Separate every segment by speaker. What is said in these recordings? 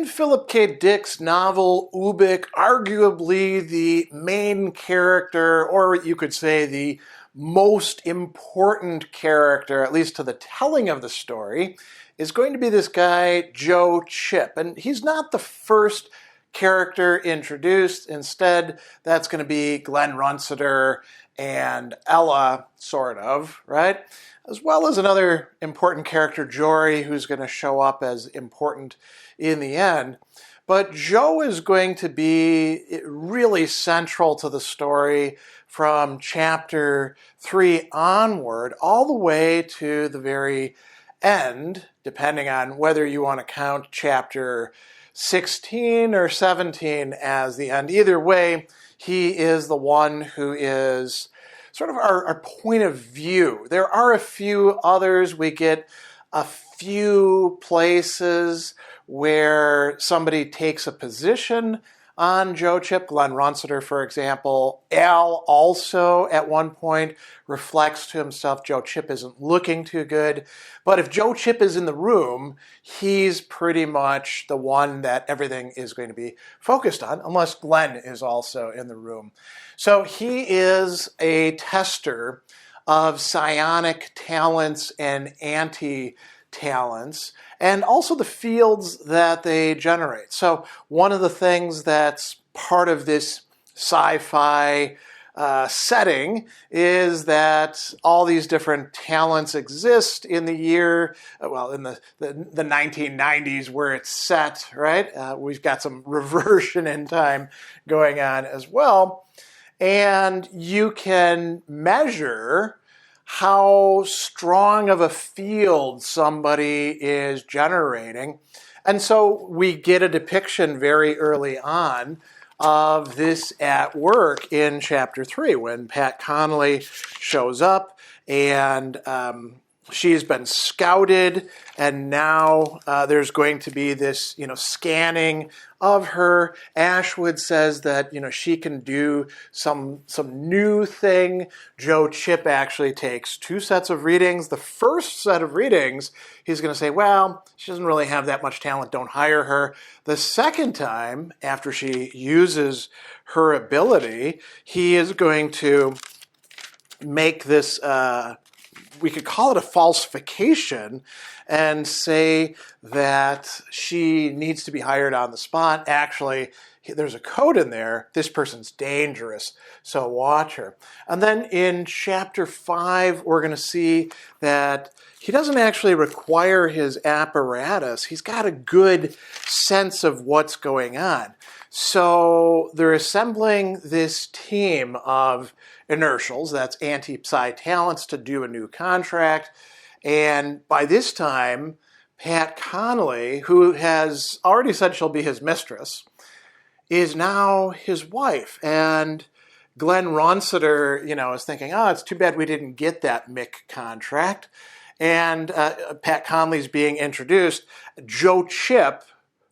Speaker 1: Philip K. Dick's novel Ubik, arguably the main character, or you could say the most important character, at least to the telling of the story, is going to be this guy, Joe Chip. And he's not the first character introduced. Instead, that's going to be Glen Runciter and Ella, sort of, right? As well as another important character, Jory, who's going to show up as important in the end. But Joe is going to be really central to the story from chapter 3 onward, all the way to the very end, depending on whether you want to count chapter 16 or 17 as the end. Either way, he is the one who is sort of our point of view. There are a few others. We get a few places where somebody takes a position on Joe Chip. Glen Runciter, for example. Al also at one point reflects to himself Joe Chip isn't looking too good. But if Joe Chip is in the room, he's pretty much the one that everything is going to be focused on, unless Glen is also in the room. So he is a tester of psionic talents and anti-talents, and also the fields that they generate. So one of the things that's part of this sci-fi setting is that all these different talents exist in the year, well, in the 1990s where it's set, right? We've got some reversion in time going on as well. And you can measure how strong of a field somebody is generating. And so we get a depiction very early on of this at work in chapter 3 when Pat Conley shows up and she's been scouted, and now there's going to be this, scanning of her. Ashwood says that, she can do some new thing. Joe Chip actually takes 2 sets of readings. The first set of readings, he's going to say, well, she doesn't really have that much talent, don't hire her. The second time, after she uses her ability, he is going to make this we could call it a falsification and say that she needs to be hired on the spot. Actually, there's a code in there. This person's dangerous, so watch her. And then in chapter 5, we're going to see that he doesn't actually require his apparatus. He's got a good sense of what's going on. So they're assembling this team of inertials, that's anti-psi talents, to do a new contract. And by this time, Pat Conley, who has already said she'll be his mistress, is now his wife. And Glen Runciter, is thinking, it's too bad we didn't get that Mick contract. And Pat Conley's being introduced. Joe Chip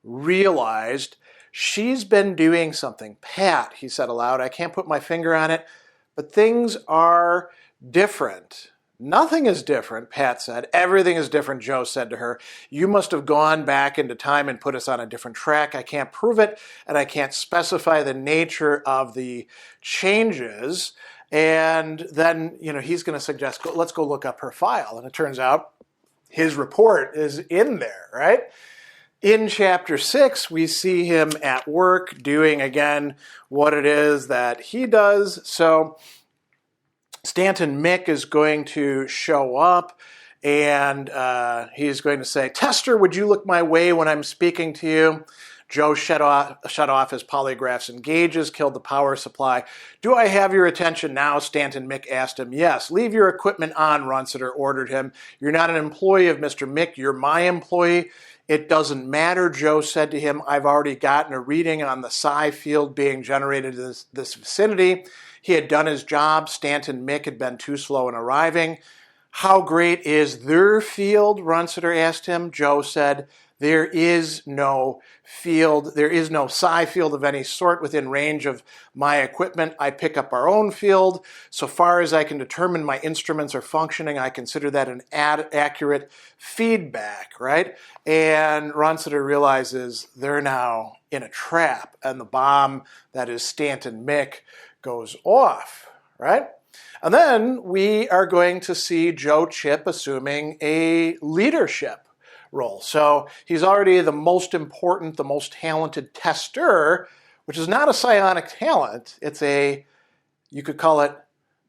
Speaker 1: realized she's been doing something. Pat, he said aloud, I can't put my finger on it, but things are different. Nothing is different, Pat said. Everything is different, Joe said to her. You must have gone back into time and put us on a different track. I can't prove it, and I can't specify the nature of the changes. And then, he's going to suggest, let's go look up her file. And it turns out his report is in there, right? In chapter 6, we see him at work doing, again, what it is that he does. So Stanton Mick is going to show up, and he's going to say, Tester, would you look my way when I'm speaking to you? Joe shut off his polygraphs and gauges, killed the power supply. Do I have your attention now? Stanton Mick asked him. Yes. Leave your equipment on, Runciter ordered him. You're not an employee of Mr. Mick. You're my employee. It doesn't matter, Joe said to him. I've already gotten a reading on the psi field being generated in this vicinity. He had done his job. Stanton Mick had been too slow in arriving. How great is their field? Runciter asked him. Joe said, There is no field, there is no psi field of any sort within range of my equipment. I pick up our own field. So far as I can determine my instruments are functioning, I consider that an accurate feedback, right? And Runciter realizes they're now in a trap, and the bomb that is Stanton Mick goes off, right? And then we are going to see Joe Chip assuming a leadership role. So he's already the most important, the most talented tester, which is not a psionic talent. It's you could call it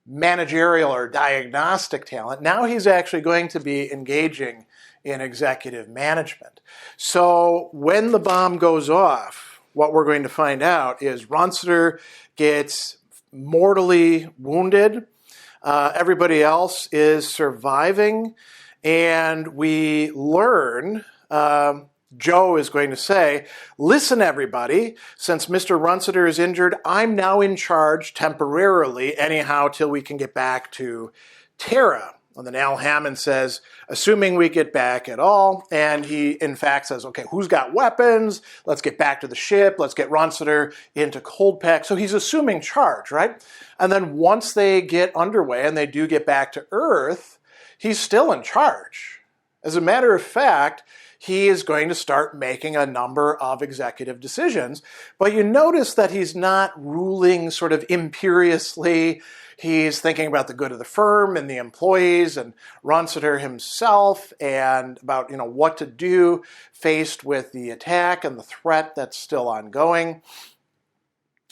Speaker 1: managerial or diagnostic talent. Now he's actually going to be engaging in executive management. So when the bomb goes off, what we're going to find out is Runciter gets mortally wounded. Everybody else is surviving. And we learn, Joe is going to say, listen everybody, since Mr. Runciter is injured, I'm now in charge temporarily, anyhow, till we can get back to Terra. And then Al Hammond says, assuming we get back at all, and he in fact says, okay, who's got weapons? Let's get back to the ship. Let's get Runciter into Cold Pack. So he's assuming charge, right? And then once they get underway and they do get back to Earth, he's still in charge. As a matter of fact, he is going to start making a number of executive decisions. But you notice that he's not ruling sort of imperiously. He's thinking about the good of the firm and the employees and Runciter himself and about, what to do faced with the attack and the threat that's still ongoing.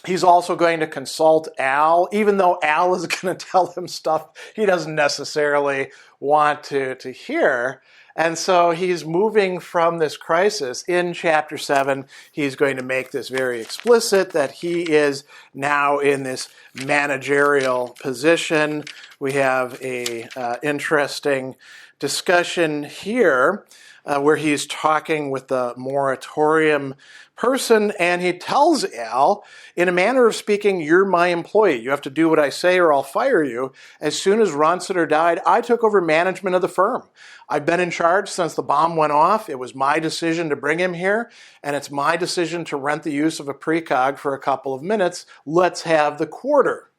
Speaker 1: He's also going to consult Al, even though Al is going to tell him stuff he doesn't necessarily want to hear. And so he's moving from this crisis. In Chapter 7, he's going to make this very explicit that he is now in this managerial position. We have a interesting discussion here where he's talking with the moratorium person, and he tells Al, in a manner of speaking, you're my employee. You have to do what I say or I'll fire you. As soon as Runciter died, I took over management of the firm. I've been in charge since the bomb went off. It was my decision to bring him here, and it's my decision to rent the use of a precog for a couple of minutes. Let's have the quarter.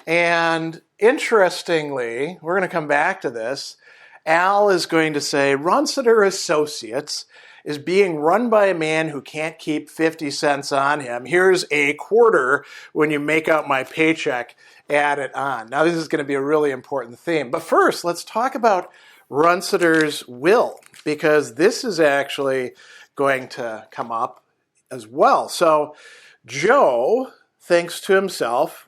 Speaker 1: And interestingly, we're going to come back to this, Al is going to say, Runciter Associates is being run by a man who can't keep 50 cents on him. Here's a quarter when you make out my paycheck, add it on. Now, this is going to be a really important theme. But first, let's talk about Runciter's will, because this is actually going to come up as well. So Joe thinks to himself,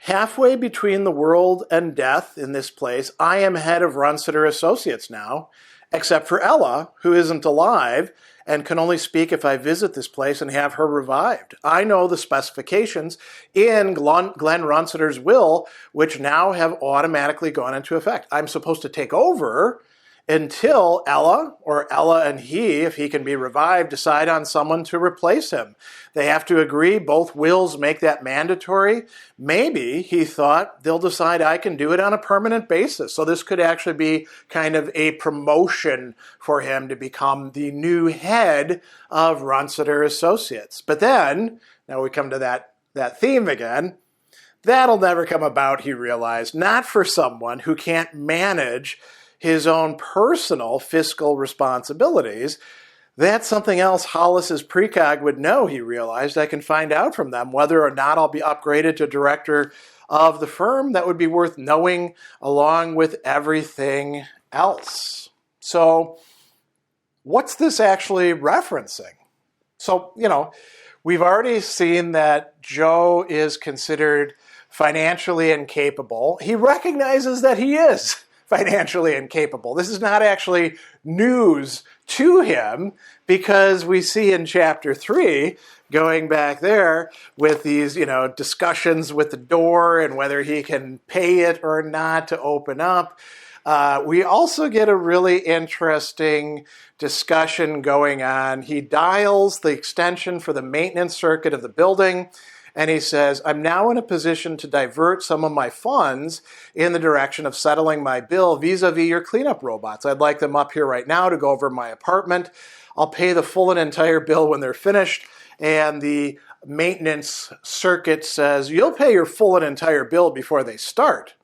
Speaker 1: halfway between the world and death in this place, I am head of Runciter Associates now, except for Ella, who isn't alive and can only speak if I visit this place and have her revived. I know the specifications in Glen Runciter's will, which now have automatically gone into effect. I'm supposed to take over until Ella, or Ella and he, if he can be revived, decide on someone to replace him. They have to agree. Both wills make that mandatory. Maybe, he thought, they'll decide I can do it on a permanent basis. So this could actually be kind of a promotion for him to become the new head of Runciter Associates. But then, now we come to that theme again, that'll never come about, he realized, not for someone who can't manage his own personal fiscal responsibilities. That's something else Hollis's precog would know, he realized. I can find out from them whether or not I'll be upgraded to director of the firm. That would be worth knowing along with everything else. So what's this actually referencing? So, we've already seen that Joe is considered financially incapable. He recognizes that he is financially incapable. This is not actually news to him, because we see in Chapter 3, going back there, with these, discussions with the door and whether he can pay it or not to open up. We also get a really interesting discussion going on. He dials the extension for the maintenance circuit of the building, and he says, I'm now in a position to divert some of my funds in the direction of settling my bill vis-a-vis your cleanup robots. I'd like them up here right now to go over my apartment. I'll pay the full and entire bill when they're finished. And the maintenance circuit says, you'll pay your full and entire bill before they start.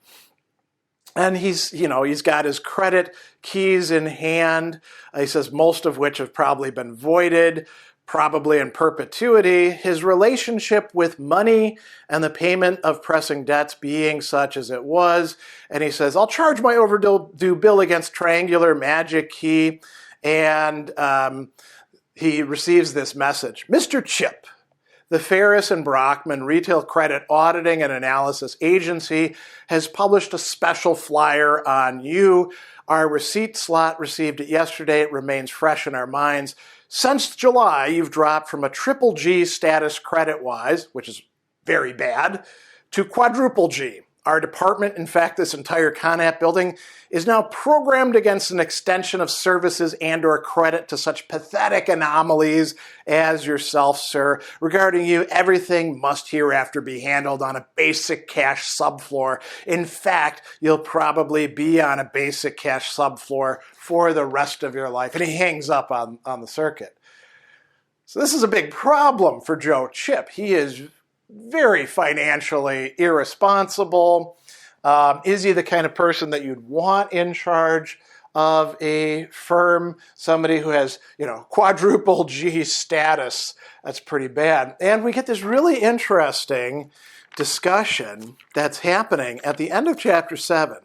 Speaker 1: And he's got his credit keys in hand. He says most of which have probably been voided, probably in perpetuity. His relationship with money and the payment of pressing debts being such as it was. And he says, I'll charge my overdue bill against triangular magic key. And he receives this message. Mr. Chip, the Ferris and Brockman Retail Credit Auditing and Analysis Agency has published a special flyer on you. Our receipt slot received it yesterday. It remains fresh in our minds. Since July, you've dropped from a triple G status credit-wise, which is very bad, to quadruple G. Our department, in fact, this entire Conap building, is now programmed against an extension of services and or credit to such pathetic anomalies as yourself, sir. Regarding you, everything must hereafter be handled on a basic cash subfloor. In fact, you'll probably be on a basic cash subfloor for the rest of your life. And he hangs up on the circuit. So this is a big problem for Joe Chip. He is very financially irresponsible. Is he the kind of person that you'd want in charge of a firm? Somebody who has, quadruple G status. That's pretty bad. And we get this really interesting discussion that's happening at the end of chapter 7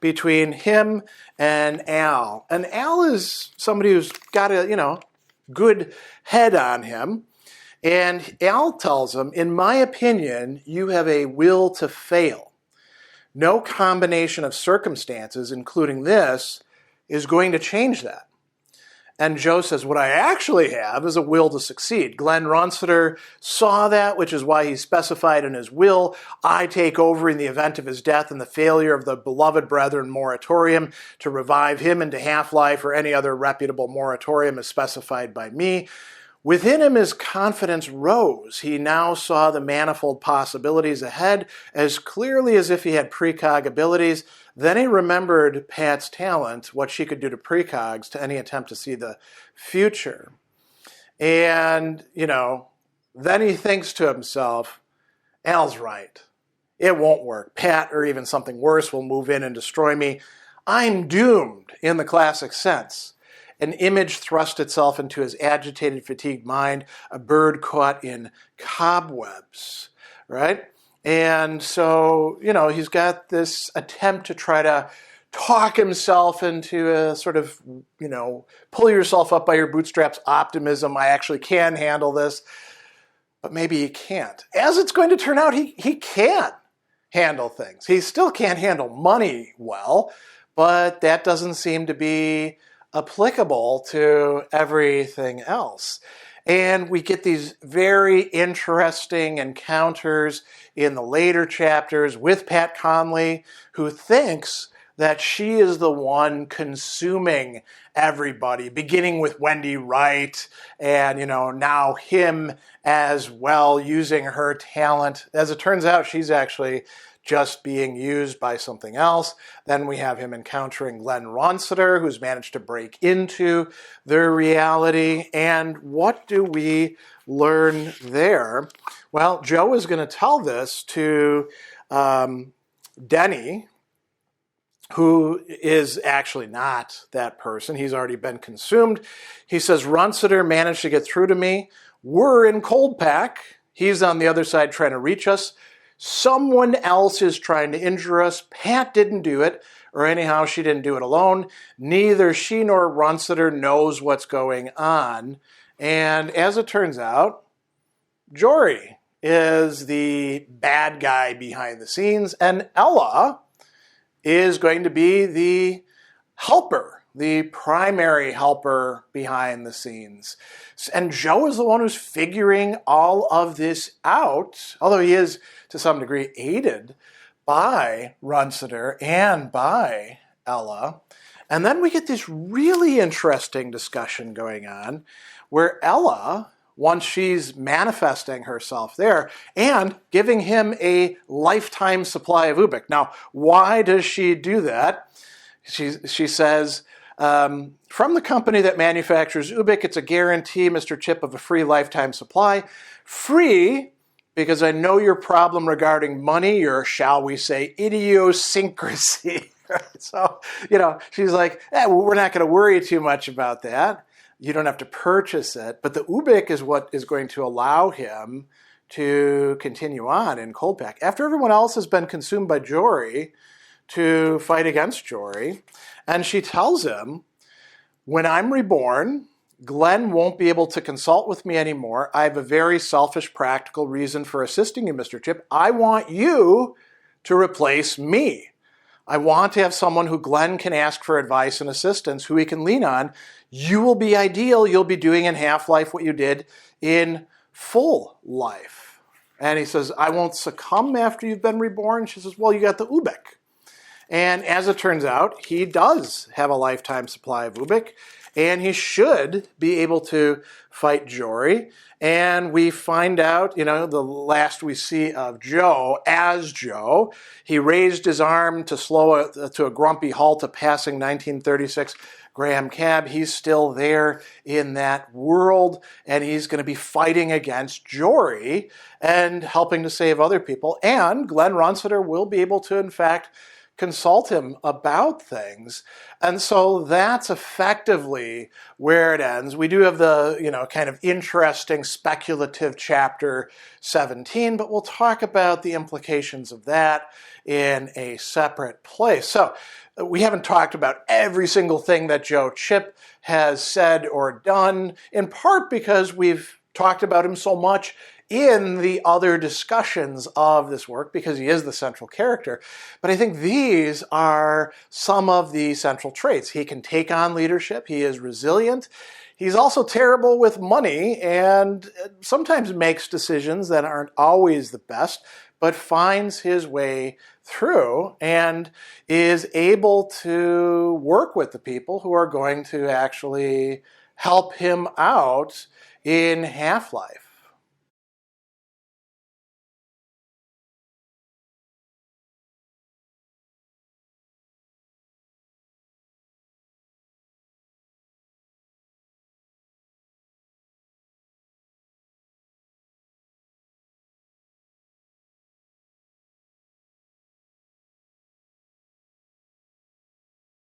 Speaker 1: between him and Al. And Al is somebody who's got a, good head on him. And Al tells him, in my opinion, you have a will to fail. No combination of circumstances, including this, is going to change that. And Joe says, what I actually have is a will to succeed. Glen Runciter saw that, which is why he specified in his will, I take over in the event of his death and the failure of the beloved brethren moratorium to revive him into half-life or any other reputable moratorium as specified by me. Within him, his confidence rose. He now saw the manifold possibilities ahead as clearly as if he had precog abilities. Then he remembered Pat's talent, what she could do to precogs, to any attempt to see the future. And, then he thinks to himself, Al's right. It won't work. Pat, or even something worse, will move in and destroy me. I'm doomed in the classic sense. An image thrust itself into his agitated, fatigued mind, a bird caught in cobwebs, right? And so, he's got this attempt to try to talk himself into a sort of, pull yourself up by your bootstraps optimism. I actually can handle this, but maybe he can't. As it's going to turn out, he can handle things. He still can't handle money well, but that doesn't seem to be applicable to everything else. And we get these very interesting encounters in the later chapters with Pat Conley, who thinks that she is the one consuming everybody, beginning with Wendy Wright and, now him as well, using her talent. As it turns out, she's actually just being used by something else. Then we have him encountering Glen Runciter, who's managed to break into their reality. And what do we learn there? Well, Joe is going to tell this to Denny, who is actually not that person. He's already been consumed. He says, Runciter managed to get through to me. We're in Cold Pack. He's on the other side trying to reach us. Someone else is trying to injure us. Pat didn't do it, or anyhow, she didn't do it alone. Neither she nor Runciter knows what's going on. And as it turns out, Jory is the bad guy behind the scenes, and Ella is going to be the helper, the primary helper behind the scenes. And Joe is the one who's figuring all of this out, although he is, to some degree, aided by Runciter and by Ella. And then we get this really interesting discussion going on where Ella, once she's manifesting herself there and giving him a lifetime supply of Ubik. Now, why does she do that? She says, From the company that manufactures Ubik, it's a guarantee, Mr. Chip, of a free lifetime supply. Free, because I know your problem regarding money, your, shall we say, idiosyncrasy. So, she's like, well, we're not going to worry too much about that. You don't have to purchase it. But the Ubik is what is going to allow him to continue on in Coldpack. After everyone else has been consumed by Jory, to fight against Jory, and she tells him, when I'm reborn, Glen won't be able to consult with me anymore. I have a very selfish, practical reason for assisting you, Mr. Chip. I want you to replace me. I want to have someone who Glen can ask for advice and assistance, who he can lean on. You will be ideal. You'll be doing in half-life what you did in full life. And he says, I won't succumb after you've been reborn. She says, well, you got the Ubik. And as it turns out, he does have a lifetime supply of Ubik, and he should be able to fight Jory. And we find out, the last we see of Joe as Joe, he raised his arm to slow to a grumpy halt a passing 1936 Graham cab. He's still there in that world, and he's going to be fighting against Jory and helping to save other people. And Glen Runciter will be able to, in fact, consult him about things. And so that's effectively where it ends. We do have the, kind of interesting speculative chapter 17, but we'll talk about the implications of that in a separate place. So we haven't talked about every single thing that Joe Chip has said or done, in part because we've talked about him so much in the other discussions of this work, because he is the central character. But I think these are some of the central traits. He can take on leadership. He is resilient. He's also terrible with money and sometimes makes decisions that aren't always the best, but finds his way through and is able to work with the people who are going to actually help him out in half-life.